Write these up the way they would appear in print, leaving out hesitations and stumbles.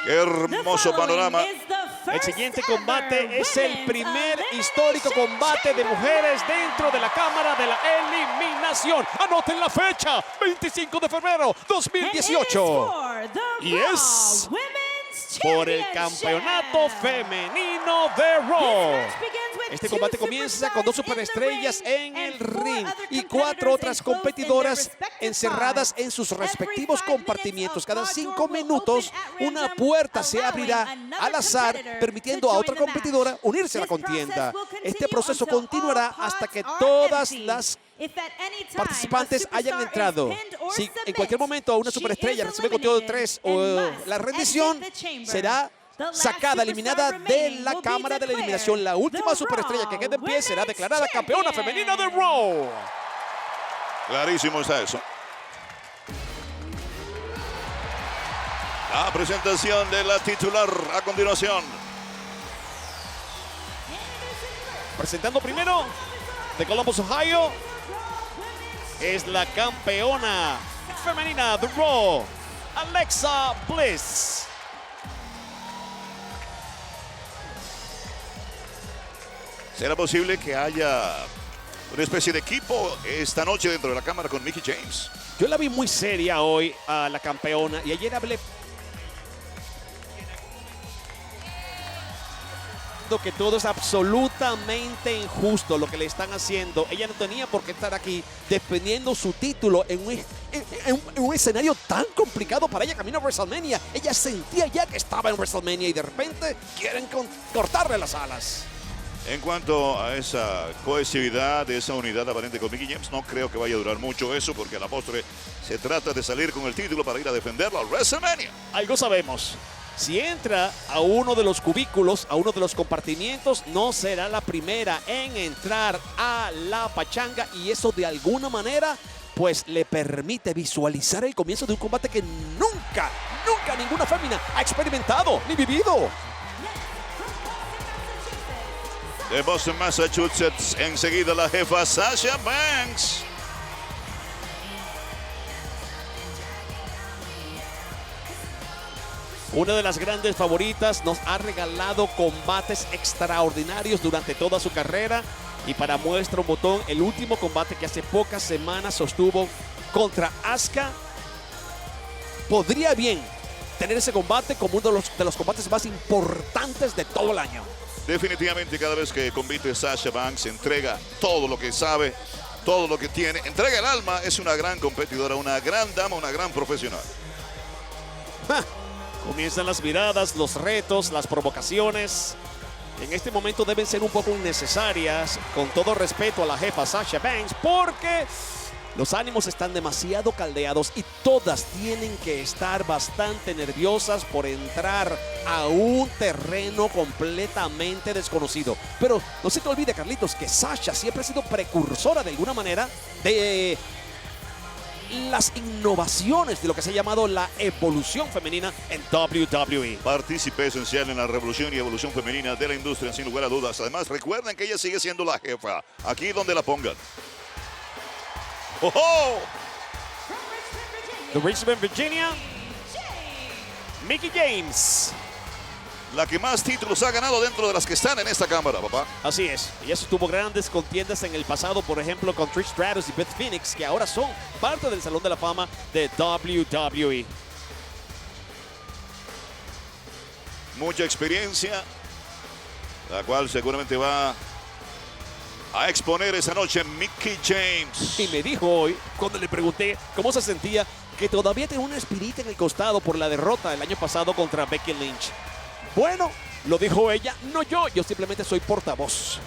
Qué hermoso panorama. El siguiente combate es el primer histórico combate de mujeres dentro de la Cámara de la Eliminación. Anoten la fecha, 25 de febrero 2018. Y es por el campeonato femenino de Raw. Este combate comienza con 2 superestrellas en el ring y 4 otras competidoras encerradas en sus respectivos compartimientos. Cada 5 minutos una puerta se abrirá al azar, permitiendo a otra competidora unirse a la contienda. Este proceso continuará hasta que todas las participantes hayan entrado. Si en cualquier momento una superestrella recibe conteo de 3 o la rendición, será sacada, eliminada de la Cámara de la Eliminación. La última superestrella que quede en pie será declarada campeona femenina de Raw. Clarísimo está eso. La presentación de la titular a continuación. Presentando primero de Columbus, Ohio, es la campeona femenina de Raw, Alexa Bliss. ¿Será posible que haya una especie de equipo esta noche dentro de la cámara con Mickie James? Yo la vi muy seria hoy a la campeona y ayer hablé que todo es absolutamente injusto lo que le están haciendo. Ella no tenía por qué estar aquí defendiendo su título en un escenario tan complicado para ella camino a WrestleMania. Ella sentía ya que estaba en WrestleMania y de repente quieren cortarle las alas. En cuanto a esa cohesividad, de esa unidad aparente con Mickie James, no creo que vaya a durar mucho eso, porque a la postre se trata de salir con el título para ir a defenderlo a WrestleMania. Algo sabemos. Si entra a uno de los cubículos, a uno de los compartimientos, no será la primera en entrar a la pachanga, y eso de alguna manera pues le permite visualizar el comienzo de un combate que nunca ninguna fémina ha experimentado ni vivido. De Boston, Massachusetts, enseguida la jefa Sasha Banks. Una de las grandes favoritas, nos ha regalado combates extraordinarios durante toda su carrera. Y para muestra un botón, el último combate que hace pocas semanas sostuvo contra Asuka, podría bien tener ese combate como uno de los combates más importantes de todo el año. Definitivamente cada vez que compite Sasha Banks entrega todo lo que sabe, todo lo que tiene, entrega el alma. Es una gran competidora, una gran dama, una gran profesional. Comienzan las miradas, los retos, las provocaciones. En este momento deben ser un poco innecesarias, con todo respeto a la jefa Sasha Banks, porque los ánimos están demasiado caldeados y todas tienen que estar bastante nerviosas por entrar a un terreno completamente desconocido. Pero no se te olvide, Carlitos, que Sasha siempre ha sido precursora de alguna manera de las innovaciones de lo que se ha llamado la evolución femenina en WWE. Partícipe esencial en la revolución y evolución femenina de la industria, sin lugar a dudas. Además, recuerden que ella sigue siendo la jefa, aquí donde la pongan. ¡Oh, oh! De Richmond, Virginia, Mickie James. La que más títulos ha ganado dentro de las que están en esta cámara, papá. Así es. Ella sostuvo grandes contiendas en el pasado, por ejemplo, con Trish Stratus y Beth Phoenix, que ahora son parte del Salón de la Fama de WWE. Mucha experiencia, la cual seguramente va a exponer esa noche Mickie James. Y me dijo hoy, cuando le pregunté cómo se sentía, que todavía tiene una espinita en el costado por la derrota el año pasado contra Becky Lynch. Bueno, lo dijo ella, no yo simplemente soy portavoz.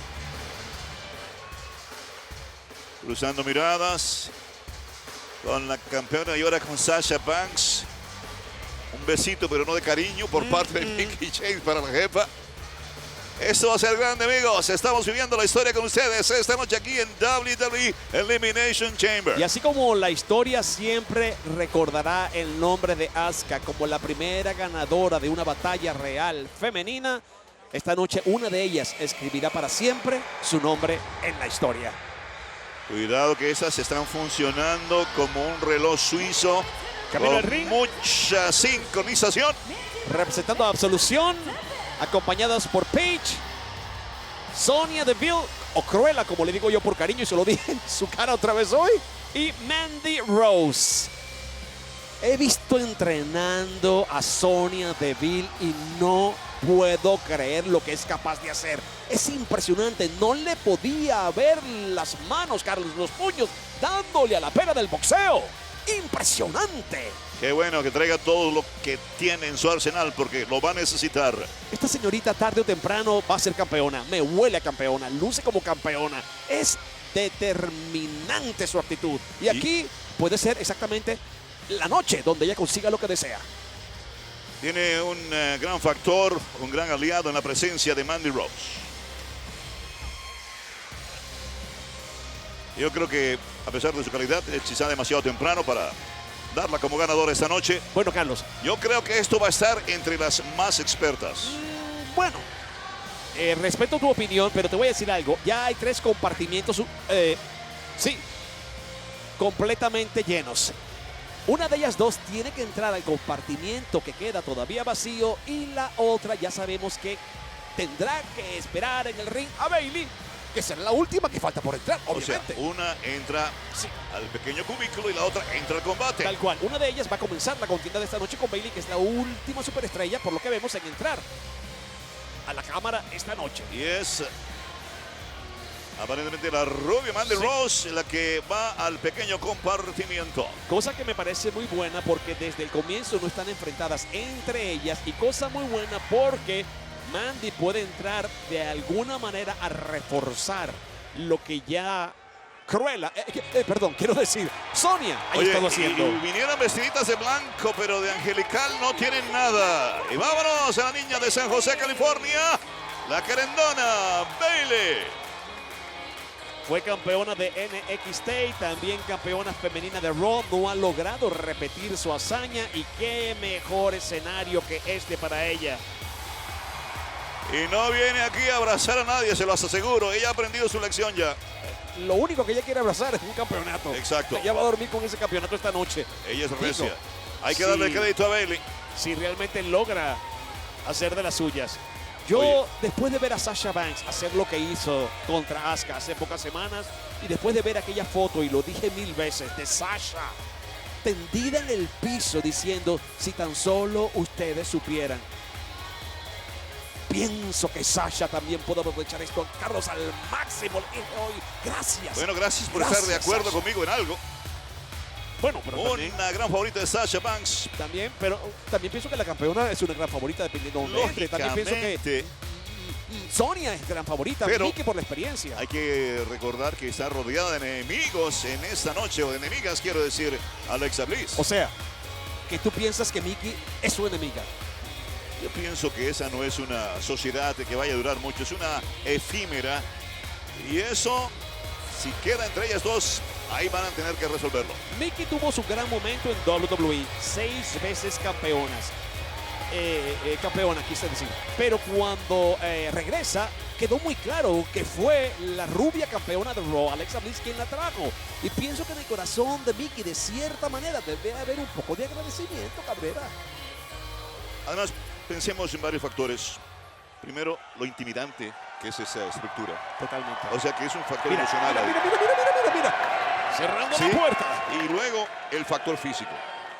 Cruzando miradas con la campeona y ahora con Sasha Banks. Un besito, pero no de cariño, por parte de Mickie James para la jefa. Esto va a ser grande, amigos. Estamos viviendo la historia con ustedes esta noche aquí en WWE Elimination Chamber. Y así como la historia siempre recordará el nombre de Asuka como la primera ganadora de una batalla real femenina, esta noche una de ellas escribirá para siempre su nombre en la historia. Cuidado que esas están funcionando como un reloj suizo Camino al ring. Mucha sincronización. Representando a Absolución, acompañadas por Paige, Sonya Deville, o Cruella, como le digo yo por cariño, y se lo dije en su cara otra vez hoy, y Mandy Rose. He visto entrenando a Sonya Deville y no puedo creer lo que es capaz de hacer. Es impresionante, no le podía ver las manos, Carlos, los puños, dándole a la pera del boxeo. ¡Impresionante! Qué bueno que traiga todo lo que tiene en su arsenal porque lo va a necesitar. Esta señorita tarde o temprano va a ser campeona. Me huele a campeona, luce como campeona. Es determinante su actitud. Y aquí puede ser exactamente la noche donde ella consiga lo que desea. Tiene un gran factor, un gran aliado en la presencia de Mandy Rose. Yo creo que a pesar de su calidad es quizá demasiado temprano para darla como ganadora esta noche. Bueno, Carlos. Yo creo que esto va a estar entre las más expertas. Bueno, respeto tu opinión, pero te voy a decir algo. Ya hay 3 compartimientos, sí, completamente llenos. Una de ellas 2 tiene que entrar al compartimiento que queda todavía vacío y la otra ya sabemos que tendrá que esperar en el ring a Bayley, que será la última que falta por entrar, obviamente. O sea, una entra al pequeño cubículo y la otra entra al combate. Tal cual. Una de ellas va a comenzar la contienda de esta noche con Bayley, que es la última superestrella, por lo que vemos en entrar a la cámara esta noche. Y es aparentemente la rubia Mandy Rose la que va al pequeño compartimiento. Cosa que me parece muy buena porque desde el comienzo no están enfrentadas entre ellas, y cosa muy buena porque Mandy puede entrar de alguna manera a reforzar lo que ya Cruella, quiero decir, Sonya ha estado haciendo. Y vinieron vestiditas de blanco, pero de angelical no tienen nada. Y vámonos a la niña de San José, California, la querendona Bayley. Fue campeona de NXT, también campeona femenina de Raw. No ha logrado repetir su hazaña y qué mejor escenario que este para ella. Y no viene aquí a abrazar a nadie, se los aseguro. Ella ha aprendido su lección ya. Lo único que ella quiere abrazar es un campeonato. Exacto. Ella va a dormir con ese campeonato esta noche. Ella es recia. Hay que darle crédito a Bayley. Si realmente logra hacer de las suyas. Yo, después de ver a Sasha Banks hacer lo que hizo contra Asuka hace pocas semanas, y después de ver aquella foto, y lo dije 1000 veces, de Sasha tendida en el piso diciendo, si tan solo ustedes supieran. Pienso que Sasha también puede aprovechar esto, Carlos, al máximo. Hoy, gracias. Bueno, gracias por estar de acuerdo conmigo en algo. Bueno, pero una gran favorita de Sasha Banks. También, pero también pienso que la campeona es una gran favorita dependiendo de dónde. También pienso que Sonya es gran favorita, pero Mickie por la experiencia. Hay que recordar que está rodeada de enemigos en esta noche, o de enemigas, quiero decir, Alexa Bliss. O sea, que tú piensas que Mickie es su enemiga. Yo pienso que esa no es una sociedad que vaya a durar mucho, es una efímera. Y eso, si queda entre ellas dos, ahí van a tener que resolverlo. Mickie tuvo su gran momento en WWE, 6 veces campeonas. Campeona, quise decir. Pero cuando regresa, quedó muy claro que fue la rubia campeona de Raw, Alexa Bliss, quien la trajo. Y pienso que en el corazón de Mickie, de cierta manera, debe haber un poco de agradecimiento, Cabrera. Además, pensemos en varios factores. Primero, lo intimidante que es esa estructura. Totalmente. O sea que es un factor emocional. Mira. Cerrando la puerta. Y luego el factor físico.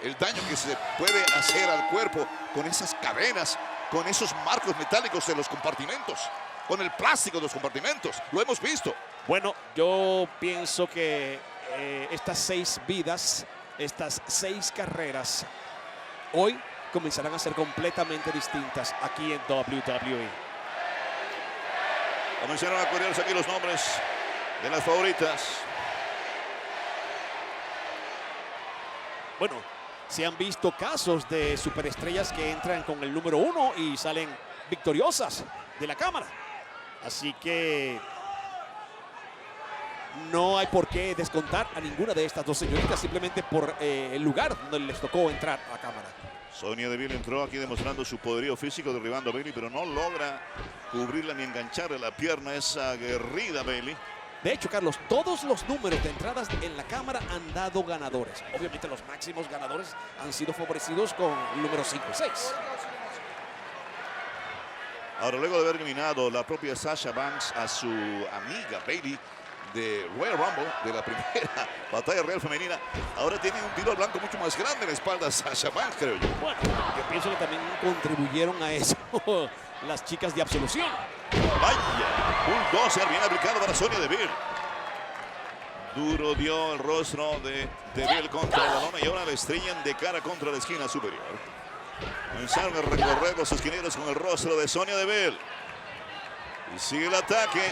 El daño que se puede hacer al cuerpo con esas cadenas, con esos marcos metálicos de los compartimentos, con el plástico de los compartimentos. Lo hemos visto. Bueno, yo pienso que estas 6 vidas, estas 6 carreras, hoy comenzarán a ser completamente distintas aquí en WWE. Comenzaron a correrse aquí los nombres de las favoritas. Bueno, se han visto casos de superestrellas que entran con el número 1 y salen victoriosas de la cámara. Así que no hay por qué descontar a ninguna de estas dos señoritas simplemente por el lugar donde les tocó entrar a la cámara. Sonya Deville entró aquí demostrando su poderío físico, derribando a Bayley, pero no logra cubrirla ni engancharle la pierna a esa aguerrida Bayley. De hecho, Carlos, todos los números de entradas en la cámara han dado ganadores. Obviamente los máximos ganadores han sido favorecidos con el número 5 y 6. Ahora, luego de haber eliminado la propia Sasha Banks a su amiga Bayley de Royal Rumble, de la primera batalla real femenina, ahora tiene un tiro al blanco mucho más grande en la espalda de Sasha Banks, creo yo. Bueno, yo pienso que también contribuyeron a eso las chicas de Absolución. Vaya, un 12 bien aplicado para Sonya Deville. Duro dio el rostro de Deville contra la lona y ahora le estrellan de cara contra la esquina superior. Comenzaron a recorrer los esquineros con el rostro de Sonya Deville. Y sigue el ataque.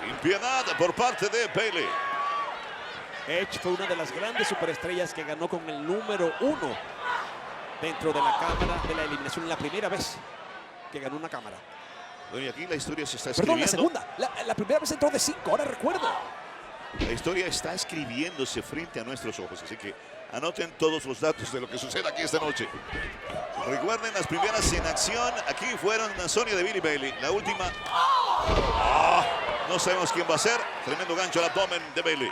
Sin piedad por parte de Bayley. Edge fue una de las grandes superestrellas que ganó con el número 1 dentro de la cámara de la eliminación. La primera vez que ganó una cámara. Bueno, y aquí la historia se está Perdón, escribiendo. la segunda. La primera vez entró de 5, ahora recuerdo. La historia está escribiéndose frente a nuestros ojos, así que anoten todos los datos de lo que sucede aquí esta noche. Recuerden, las primeras en acción aquí fueron Sonya Deville y Bayley. La última, no sabemos quién va a ser. Tremendo gancho al abdomen de Bayley.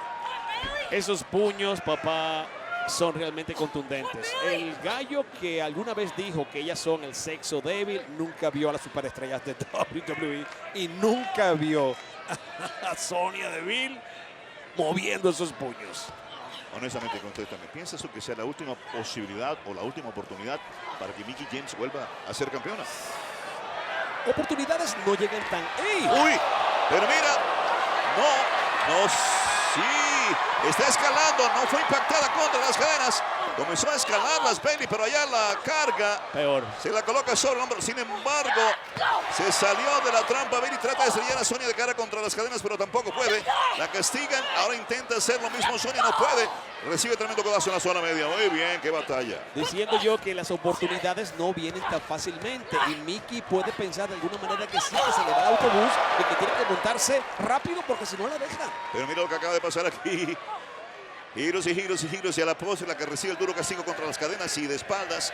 Esos puños, papá, son realmente contundentes. El gallo que alguna vez dijo que ellas son el sexo débil, nunca vio a las superestrellas de WWE y nunca vio a Sonya Deville moviendo esos puños. Honestamente, contéstame, ¿piensas tú que sea la última posibilidad o la última oportunidad para que Mickie James vuelva a ser campeona? Oportunidades no llegan tan... ¡Ey! ¡Uy! Pero mira, no, sí, está escalando, no fue impactada contra las cadenas. Comenzó a escalar las Bayley, pero allá la carga. Peor. Se la coloca sobre el hombro. Sin embargo, se salió de la trampa. Bayley trata de estrellar a Sonya de cara contra las cadenas, pero tampoco puede. La castigan. Ahora intenta hacer lo mismo. Sonya no puede. Recibe tremendo codazo en la zona media. Muy bien, qué batalla. Diciendo yo que las oportunidades no vienen tan fácilmente. Y Mickie puede pensar de alguna manera que sí, que se le va el autobús y que tiene que montarse rápido porque si no la dejan. Pero mira lo que acaba de pasar aquí. Giros y giros y giros y a la postre la que recibe el duro castigo contra las cadenas y de espaldas.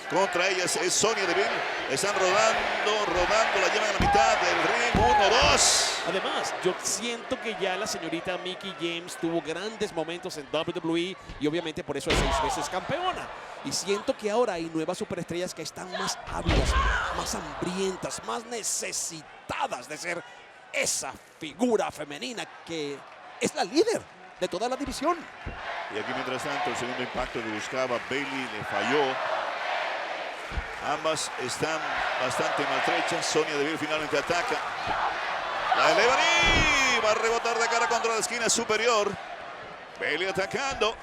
Contra ellas es Sonya Deville. Están rodando, la llevan a la mitad del ring. 1-2. Además, yo siento que ya la señorita Mickie James tuvo grandes momentos en WWE y obviamente por eso es 6 veces campeona. Y siento que ahora hay nuevas superestrellas que están más ávidas, más hambrientas, más necesitadas de ser esa figura femenina que es la líder de toda la división. Y aquí mientras tanto el segundo impacto que buscaba Bayley le falló. Ambas están bastante maltrechas. Sonya Deville finalmente ataca. La elevan y va a rebotar de cara contra la esquina superior. Bayley atacando.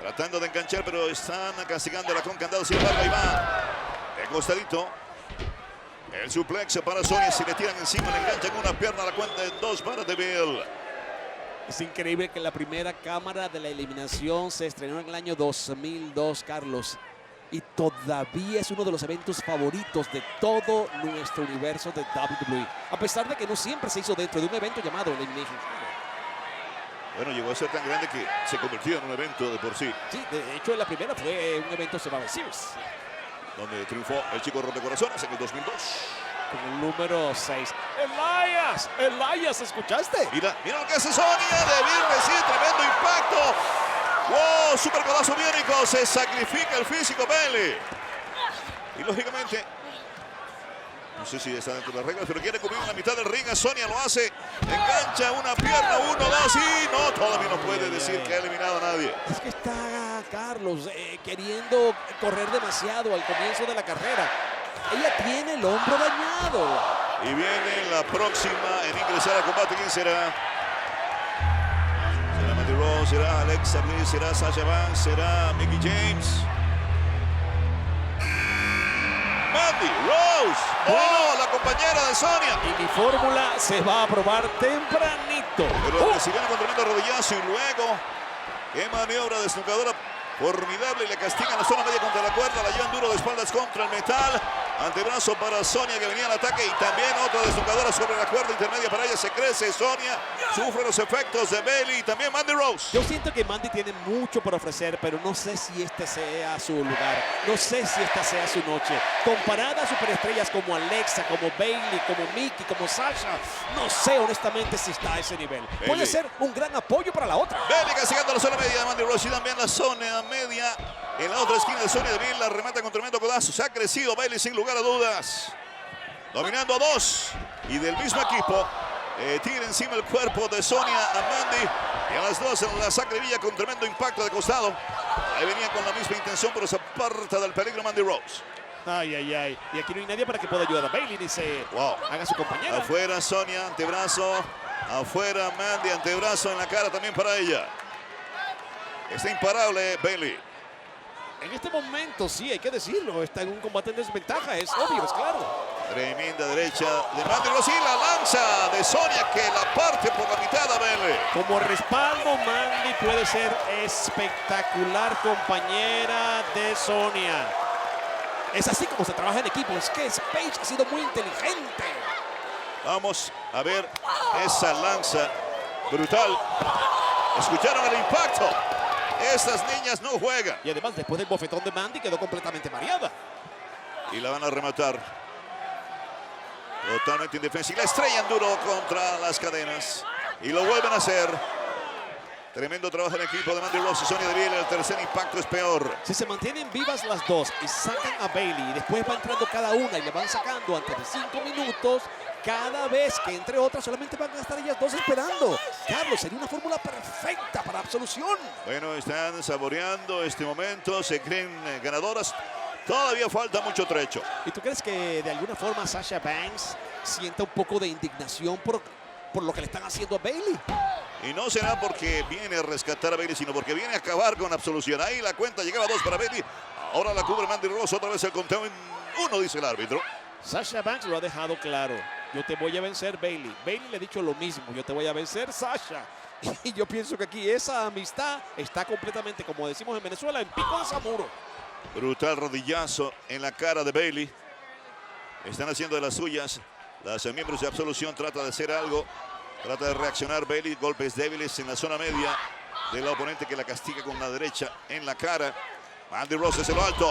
Tratando de enganchar, pero están castigándola con candado. Sin embargo, ahí va. De costadito. El suplex para Sonya. Si le tiran encima, le enganchan una pierna a la cuenta de 2 para Deville. Es increíble que la primera cámara de la eliminación se estrenó en el año 2002, Carlos. Y todavía es uno de los eventos favoritos de todo nuestro universo de WWE. A pesar de que no siempre se hizo dentro de un evento llamado Elimination Chamber. Bueno, llegó a ser tan grande que se convirtió en un evento de por sí. Sí, de hecho la primera fue un evento Survivor Series. Donde triunfó el chico rompecorazones en el 2002. Con el número 6. Elias, ¿escuchaste? Mira lo que hace Sonya Deville, recibe tremendo impacto. ¡Wow! Super codazo biónico. Se sacrifica el físico Bayley. Y lógicamente, no sé si está dentro de las reglas, pero quiere cubrir la mitad del ring. Sonya lo hace. Engancha una pierna, 1, 2 y no, todavía no puede decir que ha eliminado a nadie. Es que está Carlos queriendo correr demasiado al comienzo de la carrera. Ella tiene el hombro dañado. Y viene la próxima en ingresar al combate. ¿Quién será? ¿Será Mandy Rose? ¿Será Alexa Bliss? ¿Será Sasha Banks? ¿Será Mickie James? Mandy Rose. ¡Oh! La compañera de Sonya. Y mi fórmula se va a probar tempranito. Pero recibiendo con tremendo rodillazo y luego, qué maniobra desnucadora formidable y le castigan la zona media contra la cuerda. La llevan duro de espaldas contra el metal. Antebrazo para Sonia, que venía al ataque, y también otra desnucadora sobre la cuerda intermedia para ella. Se crece Sonia, sufre los efectos de Bayley y también Mandy Rose. Yo siento que Mandy tiene mucho por ofrecer, pero no sé si este sea su lugar. No sé si esta sea su noche. Comparada a superestrellas como Alexa, como Bayley, como Mickie, como Sasha, no sé honestamente si está a ese nivel. Puede ser un gran apoyo para la otra. Bayley castigando la zona media de Mandy Rose y también la zona media. En la otra esquina de Sonya Deville, la remata con tremendo codazo. Se ha crecido Bayley sin lugar a dudas. Dominando a dos. Y del mismo equipo, tira encima el cuerpo de Sonia a Mandy. Y a las dos la sacribilla con tremendo impacto de costado. Ahí venía con la misma intención, pero se aparta del peligro Mandy Rose. Ay, ay, ay. Y aquí no hay nadie para que pueda ayudar a Bayley ni se haga su compañera. Afuera Sonia, antebrazo. Afuera Mandy, antebrazo en la cara también para ella. Está imparable Bayley. En este momento, sí, hay que decirlo, está en un combate en desventaja, es obvio, es claro. Tremenda derecha de Mandy Rose y la lanza de Sonia que la parte por la mitad a Bayley. Como respaldo, Mandy puede ser espectacular compañera de Sonia. Es así como se trabaja en equipo, es que Paige ha sido muy inteligente. Vamos a ver esa lanza brutal. ¿Escucharon el impacto? Estas niñas no juegan. Y además, después del bofetón de Mandy, quedó completamente mareada. Y la van a rematar. Totalmente indefensa. Y la estrellan duro contra las cadenas. Y lo vuelven a hacer. Tremendo trabajo en equipo de Mandy Rose y Sonya Deville. El tercer impacto es peor. Si se mantienen vivas las dos y sacan a Bayley y después va entrando cada una y le van sacando antes de 5 minutos, cada vez que entre otras solamente van a estar ellas dos esperando. Carlos, sería una fórmula perfecta para absolución. Bueno, están saboreando este momento. Se creen ganadoras. Todavía falta mucho trecho. ¿Y tú crees que de alguna forma Sasha Banks sienta un poco de indignación por lo que le están haciendo a Bayley? Y no será porque viene a rescatar a Bayley, sino porque viene a acabar con absolución. Ahí la cuenta llegaba a 2 para Bayley. Ahora la cubre Mandy Rose. Otra vez el conteo en 1, dice el árbitro. Sasha Banks lo ha dejado claro. Yo te voy a vencer, Bayley. Bayley le ha dicho lo mismo. Yo te voy a vencer, Sasha. Y yo pienso que aquí esa amistad está completamente, como decimos en Venezuela, en pico de Zamuro. Brutal rodillazo en la cara de Bayley. Están haciendo de las suyas. Las miembros de absolución trata de hacer algo. Trata de reaccionar Bayley. Golpes débiles en la zona media de la oponente que la castiga con la derecha en la cara. Mandy Rose es el alto.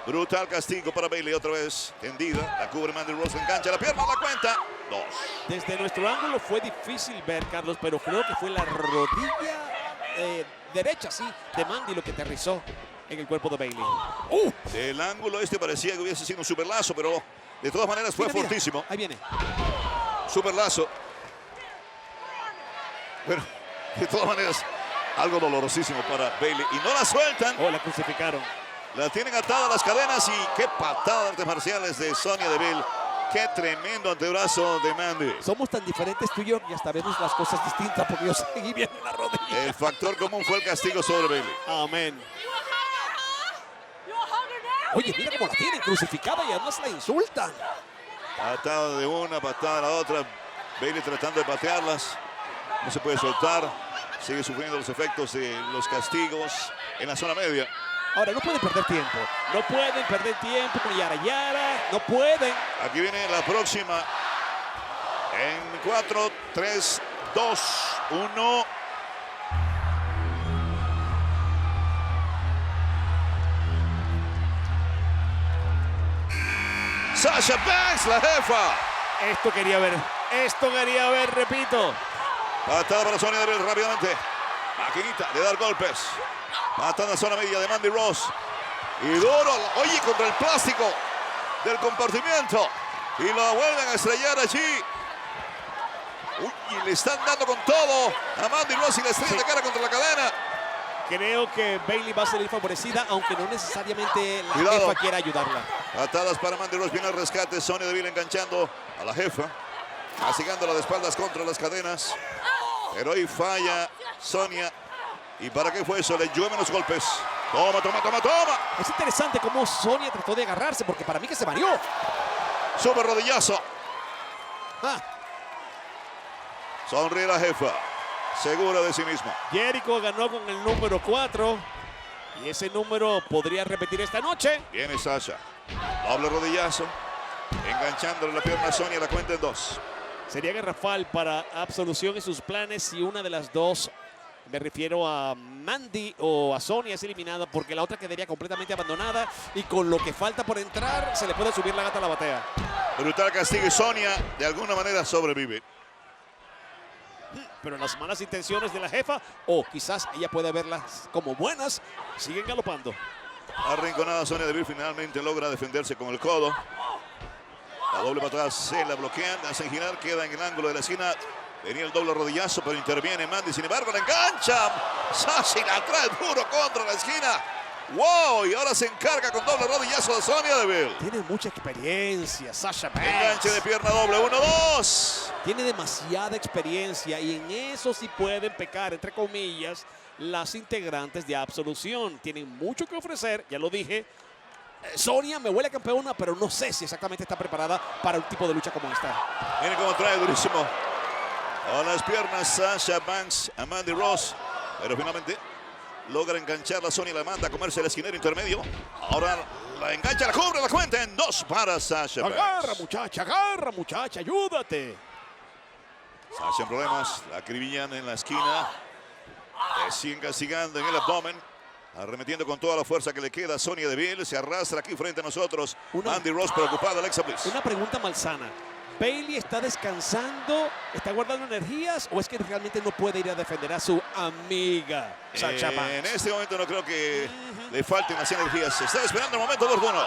Brutal castigo para Bayley. Otra vez tendida. La cubre Mandy Rose. Engancha la pierna. La cuenta. 2. Desde nuestro ángulo fue difícil ver, Carlos, pero creo que fue la rodilla derecha, sí, de Mandy lo que aterrizó en el cuerpo de Bayley. El ángulo este parecía que hubiese sido un super lazo, pero de todas maneras fue fortísimo. Ahí viene. Super lazo. Bueno, de todas maneras, algo dolorosísimo para Bayley. Y no la sueltan. La crucificaron. La tienen atada a las cadenas y qué patada de artes marciales de Sonya Deville. Qué tremendo antebrazo de Mandy. Somos tan diferentes tú y yo y hasta vemos las cosas distintas porque yo seguí viendo la rodilla. El factor común fue el castigo sobre Bayley. Amén. Oye, mira cómo la tienen crucificada y además la insultan. Patada de una, patada de la otra. Bayley tratando de patearlas. No se puede soltar. Sigue sufriendo los efectos de los castigos en la zona media. Ahora, no pueden perder tiempo. No pueden perder tiempo con Yara Yara. No pueden. Aquí viene la próxima. En 4, 3, 2, 1. Sasha Banks, la jefa. Esto quería ver. Esto quería ver, repito. Patada para Sonya Deville rápidamente. Maquinita de dar golpes. Patada en la zona media de Mandy Rose. Y duro, oye, contra el plástico del compartimiento. Y lo vuelven a estrellar allí. Uy, y le están dando con todo a Mandy Rose y le estrellan de cara contra la cadena. Creo que Bayley va a salir favorecida, aunque no necesariamente la Cuidado. jefa quiera ayudarla. Patadas para Mandy Rose, viene el rescate. Sonya Deville enganchando a la jefa. Castigándola de espaldas contra las cadenas. Pero ahí falla Sonya. ¿Y para qué fue eso? Le llueven los golpes. Toma, toma, toma, toma. Es interesante cómo Sonya trató de agarrarse, porque para mí que se mareó. Super rodillazo. Sonríe la jefa. Segura de sí misma. Jericho ganó con el número 4. Y ese número podría repetir esta noche. Viene Sasha. Doble rodillazo. Enganchándole la pierna a Sonia, la cuenta en 2. Sería garrafal para Absolución en sus planes si una de las dos, me refiero a Mandy o a Sonia, es eliminada, porque la otra quedaría completamente abandonada y con lo que falta por entrar se le puede subir la gata a la batea. Brutal castigo y Sonia de alguna manera sobrevive. Pero las malas intenciones de la jefa, o quizás ella puede verlas como buenas, siguen galopando. Arrinconada Sonia Deville finalmente logra defenderse con el codo. La doble patada se la bloquean, hacen girar, queda en el ángulo de la esquina. Venía el doble rodillazo, pero interviene Mandy. Sin embargo, la engancha. Sashi la trae duro contra la esquina. ¡Wow! Y ahora se encarga con doble rodillazo de Sonia Deville. Tiene mucha experiencia, Sasha Banks. Enganche de pierna doble, 1-2. Tiene demasiada experiencia y en eso sí pueden pecar, entre comillas, las integrantes de Absolución. Tienen mucho que ofrecer, ya lo dije. Sonia me huele a campeona, pero no sé si exactamente está preparada para un tipo de lucha como esta. Miren cómo trae durísimo con las piernas Sasha Banks a Mandy Rose. Pero finalmente logra enganchar la Sonia y la manda a comerse el esquinero intermedio. Ahora la engancha, la cubre, la cuenta en 2 para Sasha Banks. Agarra muchacha, ayúdate. Sasha en problemas, la acribillan en la esquina. Le siguen castigando en el abdomen. Arremetiendo con toda la fuerza que le queda a Sonia Deville. Se arrastra aquí frente a nosotros. Mandy Rose preocupada, Alexa Bliss. Una pregunta malsana. ¿Bayley está descansando? ¿Está guardando energías? ¿O es que realmente no puede ir a defender a su amiga Sasha Banks? En este momento no creo que le falten las energías. Se está esperando el momento oportuno.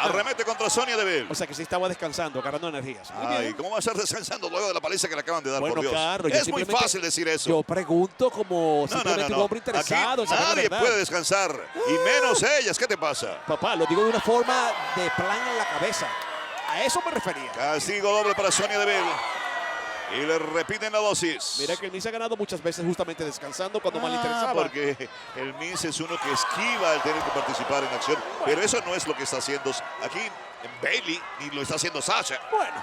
Arremete contra Sonia Deville. O sea que sí estaba descansando, agarrando energías. Muy Ay, bien. ¿cómo va a estar descansando luego de la paliza que le acaban de dar, Bueno, por Dios? Carlos, yo es muy fácil decir eso. Yo pregunto como simplemente un hombre interesado. Aquí en saber la nadie verdad. puede descansar, y menos ellas. ¿Qué te pasa? Papá, lo digo de una forma de plan en la cabeza. A eso me refería. Castigo doble para Sonia Deville. Y le repiten la dosis. Mira que el Miz ha ganado muchas veces justamente descansando cuando mal interesaba. Porque el Miz es uno que esquiva al tener que participar en acción. Pero eso no es lo que está haciendo aquí en Bayley, ni lo está haciendo Sasha. Bueno,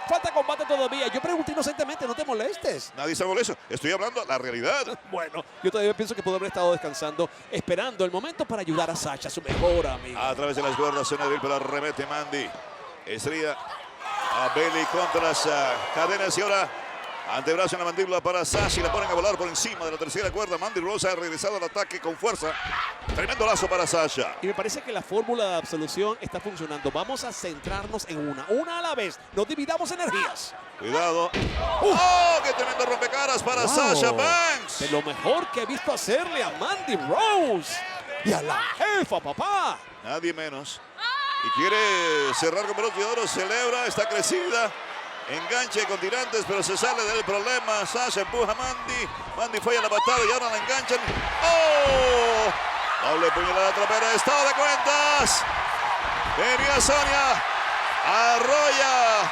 falta combate todavía. Yo pregunté inocentemente, no te molestes. Nadie está molesto. Estoy hablando la realidad. Bueno, yo todavía pienso que pudo haber estado descansando, esperando el momento para ayudar a Sasha, su mejor amiga. A través de las cuerdas, Sonia Deville, pero remete Mandy. Estrella a Bayley contra las cadenas y ahora antebrazo en la mandíbula para Sasha y la ponen a volar por encima de la tercera cuerda. Mandy Rose ha regresado al ataque con fuerza. Tremendo lazo para Sasha. Y me parece que la fórmula de Absolución está funcionando. Vamos a centrarnos en una a la vez. No dividamos energías. Cuidado. ¡Oh! ¡Qué tremendo rompecaras para Sasha Banks! De lo mejor que he visto hacerle a Mandy Rose y a la jefa, papá. Nadie menos. Y quiere cerrar con broche de oro. Celebra, está crecida. Enganche con tirantes, pero se sale del problema. Sasha empuja a Mandy. Mandy falla la patada y ahora la enganchan. ¡Oh! Doble puñalada trapera. Estado de cuentas. Venía Sonia. Arrolla.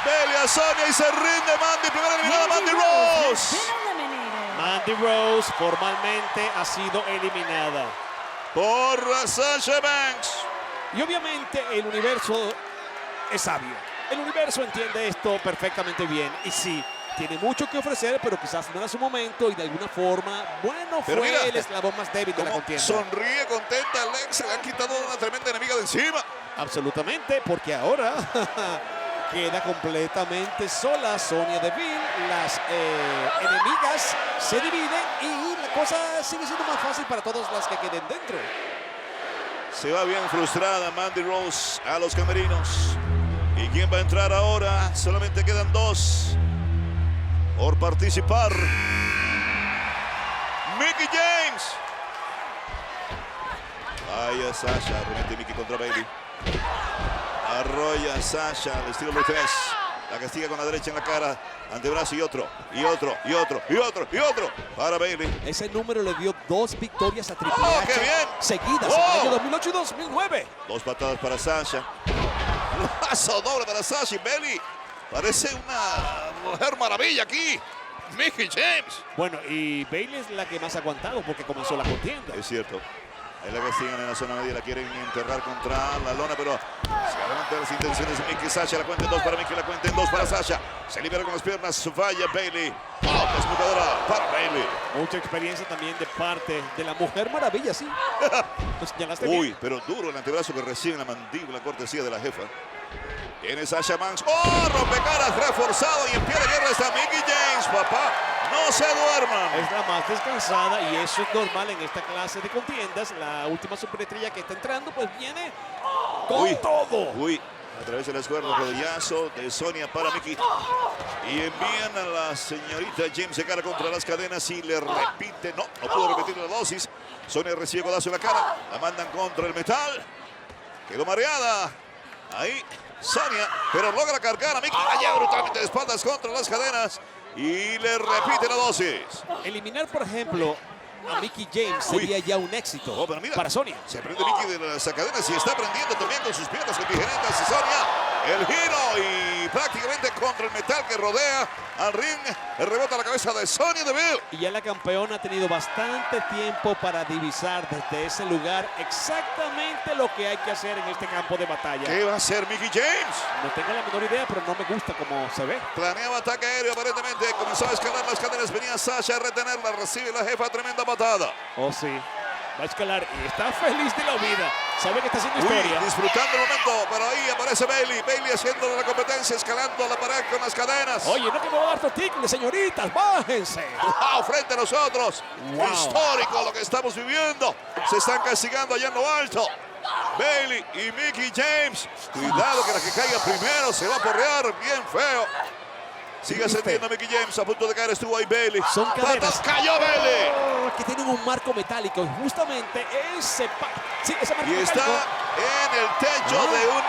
Velia Sonia y se rinde Mandy. Primera eliminada Mandy Rose. Mandy Rose formalmente ha sido eliminada. Por Sasha Banks. Y obviamente el universo es sabio. El universo entiende esto perfectamente bien. Y sí, tiene mucho que ofrecer, pero quizás no era su momento. Y de alguna forma, bueno, pero fue mira, el eslabón más débil de la contienda. Sonríe contenta Alexa. Le han quitado una tremenda enemiga de encima. Absolutamente, porque ahora queda completamente sola Sonia Deville. Las enemigas se dividen y la cosa sigue siendo más fácil para todas las que queden dentro. Se va bien frustrada Mandy Rose a los camerinos. ¿Y quién va a entrar ahora? Solamente quedan 2 por participar. Mickie James. Vaya Sasha, remete Mickie contra Bayley. Arrolla Sasha al estilo de 3. La castiga con la derecha en la cara. Antebrazo y otro, y otro, y otro, y otro, y otro. Para Bayley. Ese número le dio 2 victorias a Triple ¡Oh, H qué bien! seguidas ¡Oh! en el año 2008 y 2009. 2 patadas para Sasha. Lazo doble para Sasha y Bayley. Parece una mujer maravilla aquí. Mickie James. Bueno, y Bayley es la que más ha aguantado porque comenzó la contienda. Es cierto. Ahí la castigan en la zona media, la quieren enterrar contra la lona, pero se adelanta las intenciones de Miki. Sasha, la cuenta en 2 para Miki, la cuenta en 2 para Sasha. Se libera con las piernas, falla Bayley. Desmutadora para Bayley. Mucha experiencia también de parte de la Mujer Maravilla, sí. Lo señalaste bien. Uy, pero duro el antebrazo que recibe en la mandíbula, cortesía de la jefa. Tiene Sasha Banks. ¡Oh! Rompecaras reforzado y en pie de guerra está Mickie James, papá. No se duerman. Es la más descansada y eso es normal en esta clase de contiendas. La última superestrella que está entrando pues viene con todo. Uy, a través de las cuerdas, rodillazo de Sonia para Mickie. Y envían a la señorita James de cara contra las cadenas y le repite. No pudo repetir la dosis. Sonia recibe codazo en la cara. La mandan contra el metal. Quedó mareada. Ahí Sonia, pero logra cargar a Mickie. Allá brutalmente de espaldas contra las cadenas. Y le repite la dosis. Eliminar, por ejemplo, a Mickie James sería ya un éxito pero mira, para Sonia. Se prende Mickie de las cadenas y está prendiendo también con sus piernas tijeretas. Y Sonia, el giro y prácticamente contra el metal que rodea al ring. Rebota la cabeza de Sonia Deville. Y ya la campeona ha tenido bastante tiempo para divisar desde ese lugar exactamente lo que hay que hacer en este campo de batalla. ¿Qué va a hacer Mickie James? No tengo la menor idea, pero no me gusta cómo se ve. Planeaba ataque aéreo aparentemente. Comenzó a escalar las cadenas. Venía Sasha a retenerla. Recibe la jefa tremenda patada. Oh, sí. Va a escalar y está feliz de la vida. Sabe que está haciendo historia. Disfrutando el momento, pero ahí aparece Bayley. Bayley haciendo la competencia, escalando a la pared con las cadenas. Oye, no que me va a dar tortícolis, señoritas, bájense. ¡Wow! Frente a nosotros. Wow. Histórico lo que estamos viviendo. Se están castigando allá en lo alto. Bayley y Mickie James. Cuidado que la que caiga primero se va a porrear bien feo. Sigue ascendiendo Mickie James, a punto de caer estuvo ahí Bayley. Son cadenas. ¡Cayó Bayley! Que tienen un marco metálico. Justamente ese ese marco y está metálico. en el techo de un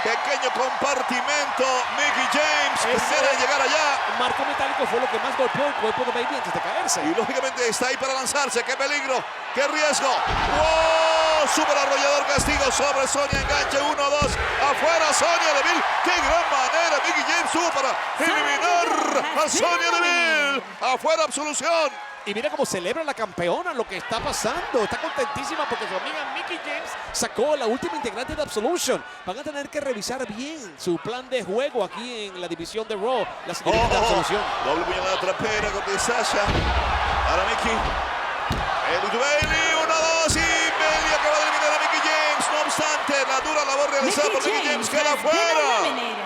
pequeño compartimento. Mickie James, primera en llegar allá. El marco metálico fue lo que más golpeó el cuerpo de Bayley antes de caerse. Y lógicamente está ahí para lanzarse. ¡Qué peligro! ¡Qué riesgo! ¡Wow! Super arrollador castigo sobre Sonia. Enganche 1-2. Afuera Sonia Deville. ¡Qué gran manera! Mickie James tuvo para eliminar a Sonia Deville. Afuera absolución. Y mira cómo celebra la campeona lo que está pasando. Está contentísima porque su amiga Mickie James sacó la última integrante de Absolution. Van a tener que revisar bien su plan de juego aquí en la división de Raw. La señorita de Absolution. Doble puñalada trapera contra Sasha. Ahora Mickie. Bayley, 1-2 y Bayley acaba de eliminar a Mickie James. No obstante, la dura labor realizada por Mickie James queda fuera.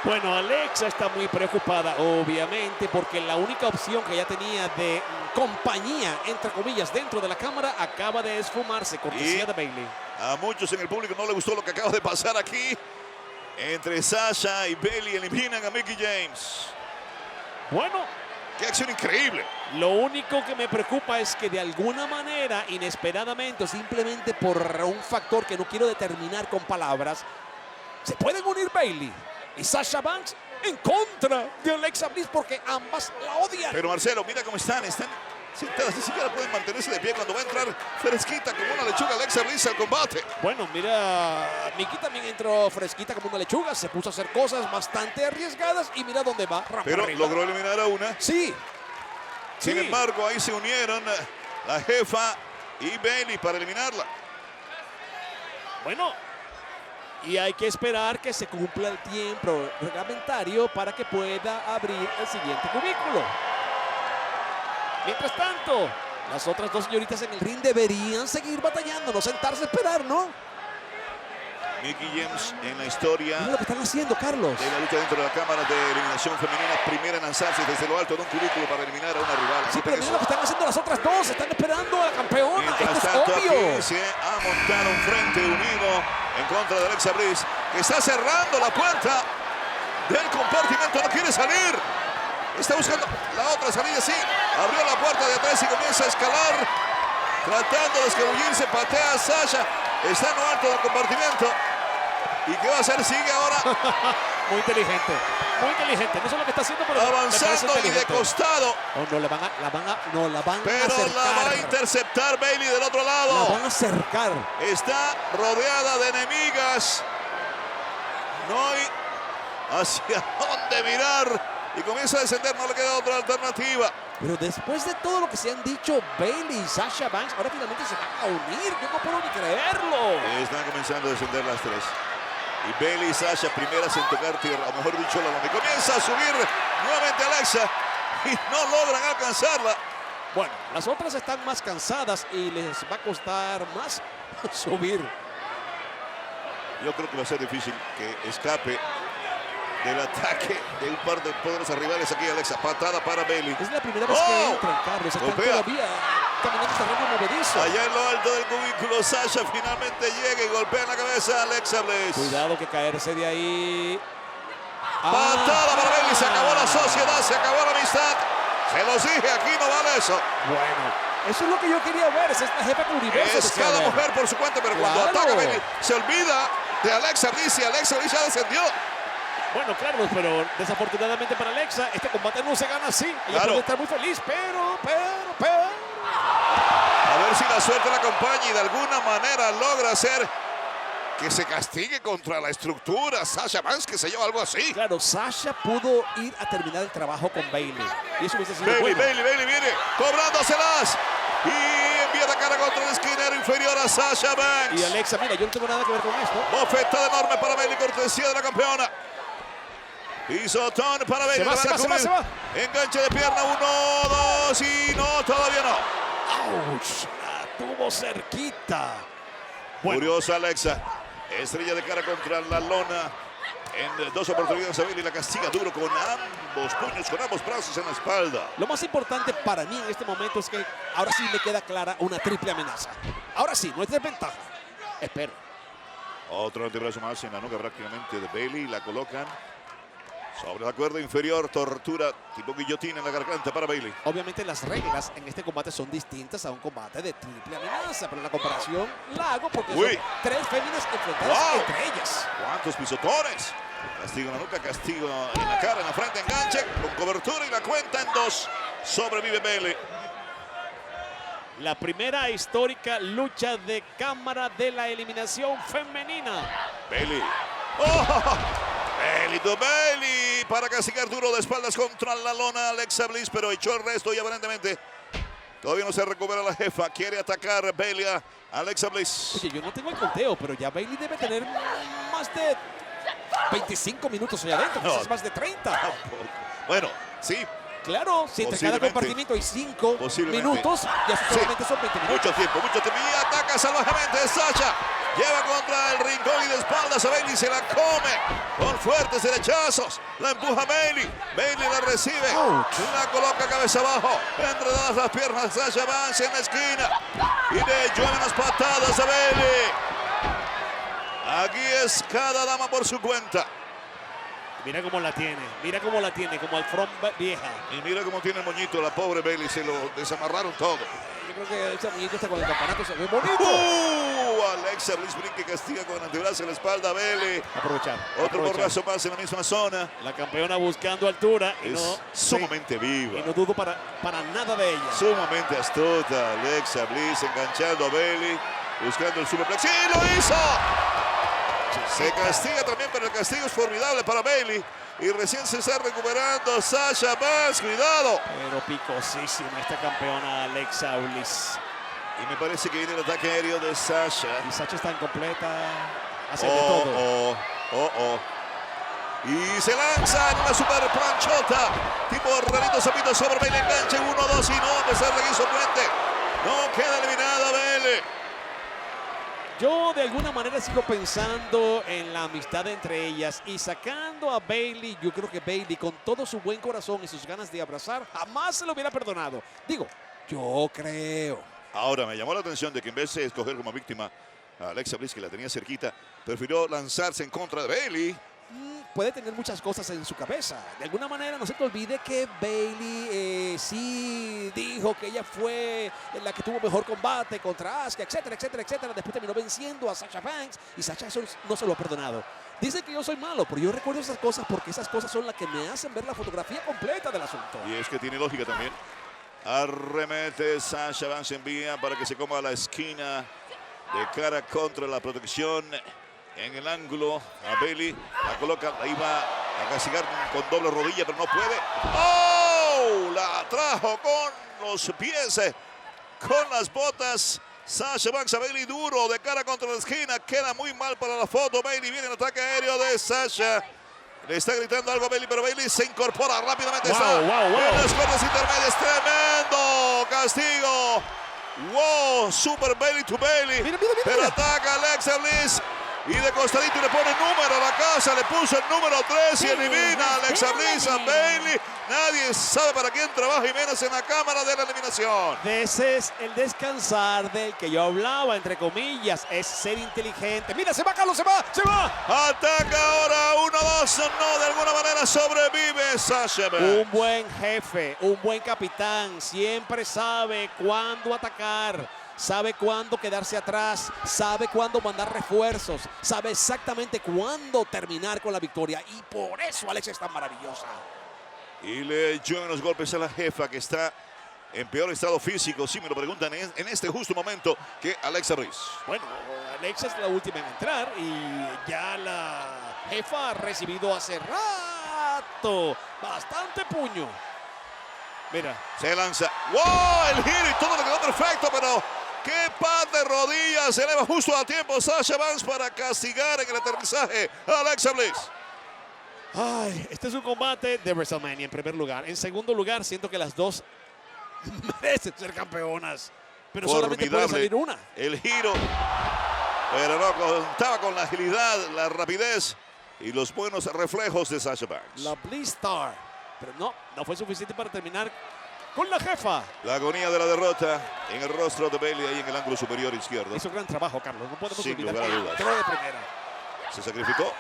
Bueno, Alexa está muy preocupada, obviamente, porque la única opción que ella tenía de compañía, entre comillas, dentro de la cámara, acaba de esfumarse, cortesía de Bayley. A muchos en el público no le gustó lo que acaba de pasar aquí. Entre Sasha y Bayley eliminan a Mickie James. Bueno, ¡qué acción increíble! lo único que me preocupa es que de alguna manera, inesperadamente, o simplemente por un factor que no quiero determinar con palabras, se pueden unir Bayley y Sasha Banks en contra de Alexa Bliss porque ambas la odian. Pero Marcelo, mira cómo están sentadas, ni siquiera pueden mantenerse de pie cuando va a entrar fresquita como una lechuga Alexa Bliss al combate. Bueno, mira, Mickie también entró fresquita como una lechuga, se puso a hacer cosas bastante arriesgadas y mira dónde va. Pero logró eliminar a una. Sí. Sin embargo, ahí se unieron la jefa y Bayley para eliminarla. Bueno, y hay que esperar que se cumpla el tiempo reglamentario para que pueda abrir el siguiente cubículo. Mientras tanto, las otras dos señoritas en el ring deberían seguir batallando, no sentarse a esperar, ¿no? Mickie James en la historia Mira lo que están haciendo, Carlos. de la lucha dentro de la cámara de eliminación femenina. Primera en lanzarse desde lo alto de un cubículo para eliminar a una rival. Sí, pero mira lo que están haciendo las otras dos. Están esperando a la campeona. Mientras Esto tanto, es obvio. aquí se ha montado un frente unido en contra de Alexa Bliss, que está cerrando la puerta del compartimento. No quiere salir. Está buscando la otra salida. Sí, abrió la puerta de atrás y comienza a escalar. Tratando de escabullirse, patea a Sasha. Está en lo alto del compartimento. ¿Y qué va a hacer? Sigue ahora. Muy inteligente. Muy inteligente. No sé lo que está haciendo, pero avanzando y de costado. Oh, no, la van a Pero acercar. la va a interceptar Bayley del otro lado. La van a acercar. Está rodeada de enemigas. No hay hacia dónde mirar. y comienza a descender, no le queda otra alternativa. Pero después de todo lo que se han dicho Bayley y Sasha Banks, ahora finalmente se van a unir. Yo no puedo ni creerlo. Están comenzando a descender las tres. Y Bayley y Sasha primeras en tocar tierra, o mejor dicho, la lona. Y comienza a subir nuevamente Alexa y no logran alcanzarla. Bueno, las otras están más cansadas y les va a costar más subir. Yo creo que va a ser difícil que escape del ataque de un par de poderosos rivales aquí, Alexa. Patada para Bayley. Es la primera vez que entran, Carlos. Están golpea. todavía caminando terreno movedizo. Allá en lo alto del cubículo, Sasha finalmente llega y golpea en la cabeza a Alexa Bliss. Cuidado que caerse de ahí. Patada para Bayley. Se acabó la sociedad, se acabó la amistad. Se los dije, aquí no vale eso. Bueno, eso es lo que yo quería ver. Esa es la jefa que el universo Es desea cada ver. mujer por su cuenta, pero cuando Claro. ataca Bayley, se olvida de Alexa Bliss y Alexa Bliss ya descendió. Bueno, Carlos, pero desafortunadamente para Alexa, este combate no se gana así. Ella Claro. puede estar muy feliz, pero... A ver si la suerte la acompaña y de alguna manera logra hacer que se castigue contra la estructura. Sasha Banks, que se lleva algo así. Claro, Sasha pudo ir a terminar el trabajo con Bayley. Y eso hubiese sido Bayley, bueno. Bayley viene cobrándoselas. Y envía la cara contra el esquinero inferior a Sasha Banks. Y Alexa, mira, yo no tengo nada que ver con esto. Bofetada enorme para Bayley, cortesía de la campeona. Pisotón para Bayley. Se va. Enganche de pierna, 1, 2 y no, todavía no. ¡Auch! La tuvo cerquita. Bueno, Curiosa Alexa. Estrella de cara contra la lona. En 2 oportunidades a Bayley la castiga duro con ambos puños, con ambos brazos en la espalda. lo más importante para mí en este momento es que ahora sí me queda clara una triple amenaza. Ahora sí, no es desventaja. Espero. Otro antebrazo más en la nuca prácticamente de Bayley. La colocan sobre la cuerda inferior. Tortura tipo guillotina en la garganta para Bayley. Obviamente las reglas en este combate son distintas a un combate de triple amenaza, pero la comparación la hago porque Uy. son tres féminas enfrentadas Wow. entre ellas. ¿Cuántos pisotones? Castigo en la nuca, castigo en la cara, en la frente, enganche con cobertura y la cuenta en 2. Sobrevive Bayley. La primera histórica lucha de cámara de la eliminación femenina. Bayley. ¡Oh! Bayley to Bayley para castigar duro de espaldas contra la lona Alexa Bliss, pero echó el resto y aparentemente todavía no se recupera la jefa. Quiere atacar Bayley a Alexa Bliss. Oye, yo no tengo el conteo, pero ya Bayley debe tener más de 25 minutos allá adentro, No. quizás más de 30. Bueno, sí, Claro, si entre cada Posiblemente. compartimiento hay 5 Posiblemente. minutos, ya Sí. solamente son 20 minutos. mucho tiempo. Y ataca salvajemente Sasha. Lleva contra el rincón y de espaldas a Bayley. Se la come con fuertes derechazos. La empuja Bayley. Bayley la recibe. Ouch. La coloca cabeza abajo. Enredadas las piernas. Sasha Banks en la esquina. Y le llueven las patadas a Bayley. Aquí es cada dama por su cuenta. Mira cómo la tiene, como al front vieja. Y mira cómo tiene el moñito la pobre Bayley. Se lo desamarraron todo. Yo creo que ese muñeco está con el campanato, se ve bonito. Alexa Bliss brinca y castiga con el antebrazo en la espalda a Bayley. Aprovechar. Otro porrazo más en la misma zona. La campeona buscando altura y Es no, sumamente viva. y no dudo para nada de ella. Sumamente astuta. Alexa Bliss enganchando a Bayley. Buscando el superplex. ¡Sí, lo hizo! Se castiga también, pero el castigo es formidable para Bayley. Y recién se está recuperando Sasha Banks. ¡Cuidado! Pero picosísima esta campeona Alexa Bliss. Y me parece que viene el ataque aéreo de Sasha. Y Sasha está incompleta. Hace de todo. Y se lanza en una super planchota. Tipo Rarito Zapito sobre Bayley. Enganche 1, 2 y no. A pesar de que hizo puente. No queda eliminada Bayley. Yo de alguna manera sigo pensando en la amistad entre ellas y sacando a Bayley. Yo creo que Bayley, con todo su buen corazón y sus ganas de abrazar, jamás se lo hubiera perdonado. Digo, yo creo. Ahora me llamó la atención de que en vez de escoger como víctima a Alexa Bliss, que la tenía cerquita, prefirió lanzarse en contra de Bayley. Puede tener muchas cosas en su cabeza. De alguna manera no se te olvide que Bayley sí dijo que ella fue la que tuvo mejor combate contra Asuka, etcétera, etcétera, etcétera. Después terminó venciendo a Sasha Banks y Sasha eso no se lo ha perdonado. Dice que yo soy malo, pero yo recuerdo esas cosas porque esas cosas son las que me hacen ver la fotografía completa del asunto. Y es que tiene lógica también. Arremete Sasha Banks, envía para que se coma la esquina de cara contra la protección. En el ángulo a Bayley, la coloca, la iba a castigar con doble rodilla, pero no puede. ¡Oh! La trajo con los pies, con las botas. Sasha Banks a Bayley duro de cara contra la esquina. Queda muy mal para la foto. Bayley viene el ataque aéreo de Sasha. Le está gritando algo a Bayley, pero Bayley se incorpora rápidamente. Está en las cuerdas intermedias. Tremendo castigo. Wow, super Bayley to Bayley. Mira. Pero ataca Alexa Bliss. Y de costadito le pone número a la casa. Le puso el número 3 y elimina a Alexa Bliss a Bayley. Nadie sabe para quién trabaja y menos en la cámara de la eliminación. Ese es el descansar del que yo hablaba, entre comillas. Es ser inteligente. Mira, se va, Carlos, se va. Ataca ahora 1-2. No, de alguna manera sobrevive Sasha Banks. Un buen jefe, un buen capitán. Siempre sabe cuándo atacar. Sabe cuándo quedarse atrás, sabe cuándo mandar refuerzos, sabe exactamente cuándo terminar con la victoria. Y por eso Alexa es tan maravillosa. Y le echó en los golpes a la jefa, que está en peor estado físico. Sí, me lo preguntan en este justo momento, que Alexa Bliss. Bueno, Alexa es la última en entrar y ya la jefa ha recibido hace rato bastante puño. Mira. Se lanza. ¡Wow! El giro y todo le quedó perfecto, pero qué par de rodillas. Se eleva justo a tiempo Sasha Banks para castigar en el aterrizaje a Alexa Bliss. Ay, este es un combate de WrestleMania en primer lugar. En segundo lugar, siento que las dos merecen ser campeonas. Pero solamente puede salir una. El giro, pero no contaba con la agilidad, la rapidez y los buenos reflejos de Sasha Banks. La Bliss Star. Pero no fue suficiente para terminar con la jefa. La agonía de la derrota en el rostro de Bayley ahí en el ángulo superior izquierdo. Hizo gran trabajo, Carlos. No podemos Sin olvidar. lugar a dudas. Entró de primera. Se sacrificó.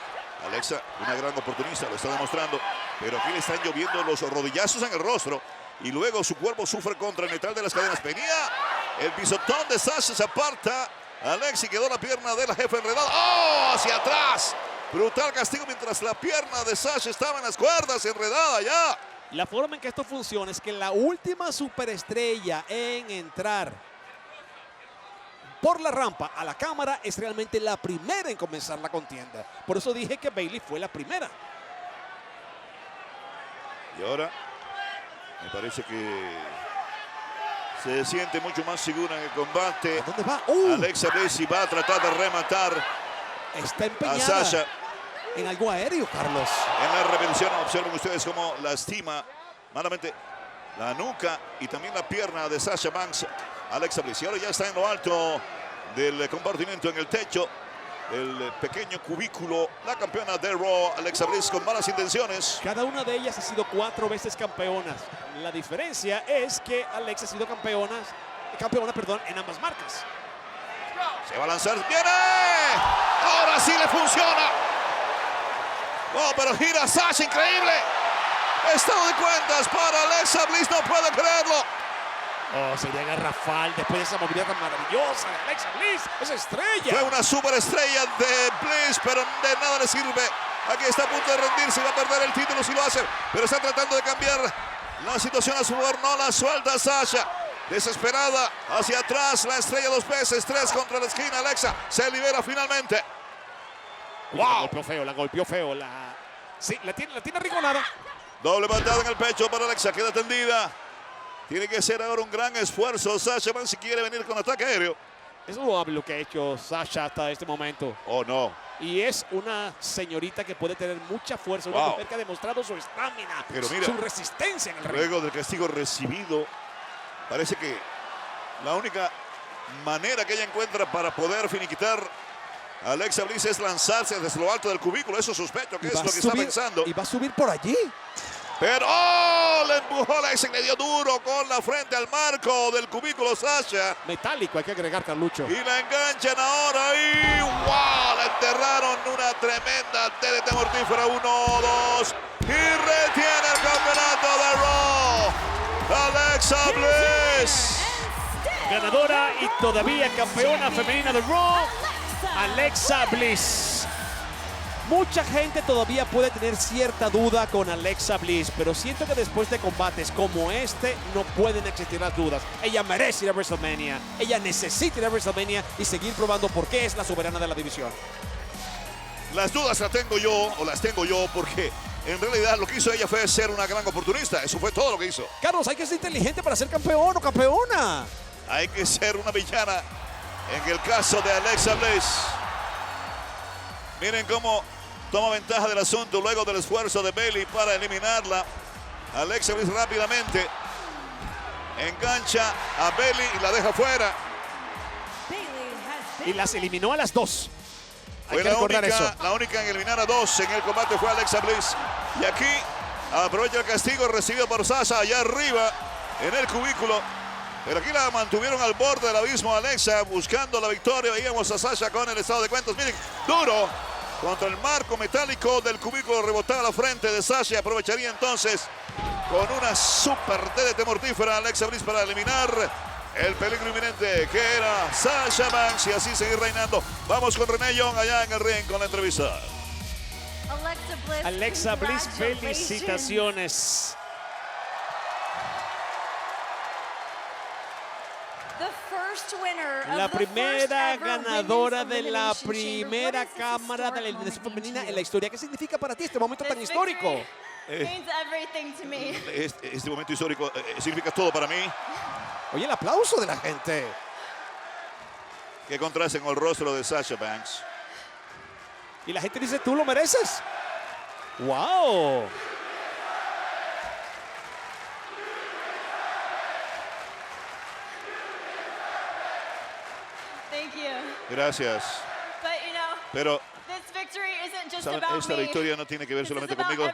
Alexa, una gran oportunista, lo está demostrando. Pero aquí le están lloviendo los rodillazos en el rostro. Y luego su cuerpo sufre contra el metal de las cadenas. Venía el pisotón de Sasha, se aparta. Alexa, y quedó la pierna de la jefa enredada. ¡Oh! Hacia atrás. Brutal castigo mientras la pierna de Sasha estaba en las cuerdas, enredada ya. La forma en que esto funciona es que la última superestrella en entrar por la rampa a la cámara es realmente la primera en comenzar la contienda. Por eso dije que Bayley fue la primera. Y ahora me parece que se siente mucho más segura en el combate. ¿A dónde va? Alexa Bliss va a tratar de rematar está a empeñada Sasha. en algo aéreo, Carlos. En la repetición observen ustedes cómo lastima malamente la nuca y también la pierna de Sasha Banks, Alexa Bliss. Y ahora ya está en lo alto del compartimento, en el techo del pequeño cubículo, la campeona de Raw, Alexa Bliss, con malas intenciones. Cada una de ellas ha sido 4 veces campeonas. La diferencia es que Alexa ha sido campeona, en ambas marcas. Se va a lanzar. ¡Viene! ¡Ahora sí le funciona! ¡Oh, pero gira Sasha! ¡Increíble! Estado de cuentas para Alexa Bliss. No puede creerlo. Oh, sería garrafal después de esa movilidad tan maravillosa de Alexa Bliss. ¡Es estrella! Fue una superestrella de Bliss, pero de nada le sirve. Aquí está a punto de rendirse y va a perder el título si lo hace. Pero está tratando de cambiar la situación a su favor. No la suelta Sasha. Desesperada hacia atrás. La estrella 2 veces. 3 contra la esquina. Alexa se libera finalmente. ¡Wow! La golpeó feo. Sí, la tiene arrinconada. Doble patada en el pecho para Alexa. Queda tendida. Tiene que ser ahora un gran esfuerzo Sasha Banks si quiere venir con ataque aéreo. Es loable lo que ha hecho Sasha hasta este momento. Oh, no. Y es una señorita que puede tener mucha fuerza. Una mujer que ha demostrado su estamina, su resistencia en el ring. Luego del castigo recibido, parece que la única manera que ella encuentra para poder finiquitar a Alexa Bliss es lanzarse desde lo alto del cubículo. Eso sospecho que es lo que está pensando. Y va a subir por allí. Pero le empujó a Alexa y le dio duro con la frente al marco del cubículo Sasha. Metálico, hay que agregar, Carlucho. Y la enganchan ahora y ¡wow! Le enterraron una tremenda TNT mortífera. 1, 2 y retiene el campeonato de Raw. Alexa Bliss. Ganadora y todavía campeona femenina de Raw, Alexa Bliss. Mucha gente todavía puede tener cierta duda con Alexa Bliss, pero siento que después de combates como este no pueden existir las dudas. Ella merece ir a WrestleMania, ella necesita ir a WrestleMania y seguir probando por qué es la soberana de la división. Las dudas las tengo yo porque en realidad lo que hizo ella fue ser una gran oportunista. Eso fue todo lo que hizo. Carlos, hay que ser inteligente para ser campeón o campeona. Hay que ser una villana en el caso de Alexa Bliss. Miren cómo toma ventaja del asunto luego del esfuerzo de Bayley para eliminarla. Alexa Bliss rápidamente engancha a Bayley y la deja fuera. Y las eliminó a las dos. Hay Fue que recordar eso. la única en eliminar a dos en el combate fue Alexa Bliss. Y aquí aprovecha el castigo recibido por Sasha allá arriba en el cubículo. Pero aquí la mantuvieron al borde del abismo Alexa buscando la victoria. Veíamos a Sasha con el estado de cuentas. Miren, duro contra el marco metálico del cubículo. Rebotaba la frente de Sasha y aprovecharía entonces con una super DDT mortífera Alexa Bliss para eliminar el peligro inminente que era Sasha Banks y así seguir reinando. Vamos con Renee Young allá en el ring con la entrevista. Alexa Bliss, felicitaciones. La primera ganadora de la primera cámara de la eliminación femenina en la historia. ¿Qué significa para ti este momento tan histórico? Este momento histórico significa todo para mí. Oye, el aplauso de la gente. Que contraste con el rostro de Sasha Banks. Y la gente dice, tú lo mereces. ¡Wow! Gracias. Pero ¿saben? Esta victoria no tiene que ver solamente conmigo.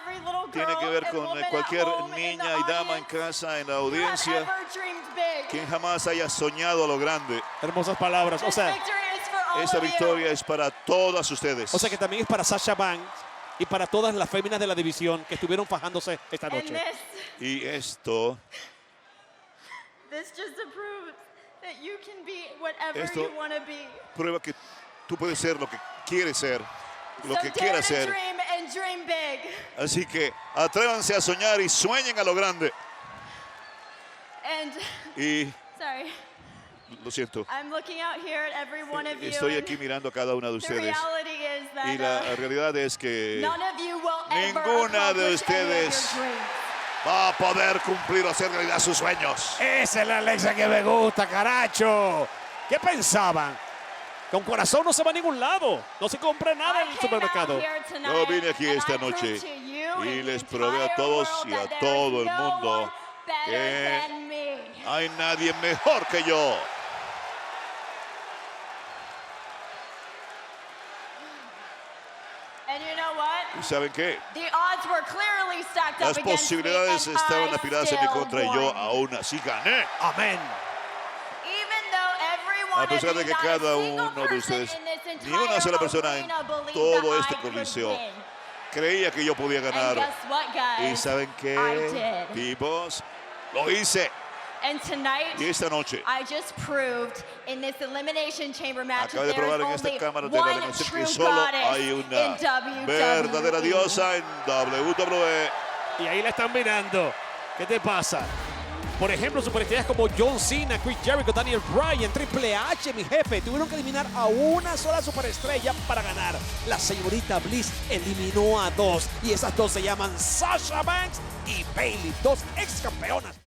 Tiene que ver con cualquier niña y dama en casa, en la audiencia, quien jamás haya soñado a lo grande. Hermosas palabras. O sea, esta victoria es para todas ustedes. O sea que también es para Sasha Banks y para todas las féminas de la división que estuvieron fajándose esta noche. Y esto prueba que tú puedes ser lo que quieres ser, lo que quieras ser. Así que atrévanse a soñar y sueñen a lo grande. Y lo siento. Estoy aquí mirando a cada una de ustedes. Y la realidad es que ninguna de ustedes va a poder cumplir o hacer realidad sus sueños. Esa es la Alexa que me gusta, caracho. ¿Qué pensaban? Con corazón no se va a ningún lado. No se compra nada en el supermercado. Yo vine aquí esta noche y les probé a todos y a todo el mundo que hay nadie mejor que yo. ¿Y saben qué? Las posibilidades estaban apiladas en mi contra y yo aún así gané. Amén. A pesar de que cada uno de ustedes, ni una sola persona en todo este coliseo creía que yo podía ganar. ¿Y saben qué, tipos? Lo hice. Y esta noche acabo de probar en esta cámara de la eliminación que solo hay una verdadera diosa en WWE. Y ahí la están mirando. ¿Qué te pasa? Por ejemplo, superestrellas como John Cena, Chris Jericho, Daniel Bryan, Triple H, mi jefe, tuvieron que eliminar a una sola superestrella para ganar. La señorita Bliss eliminó a dos. Y esas dos se llaman Sasha Banks y Bayley, dos ex campeonas.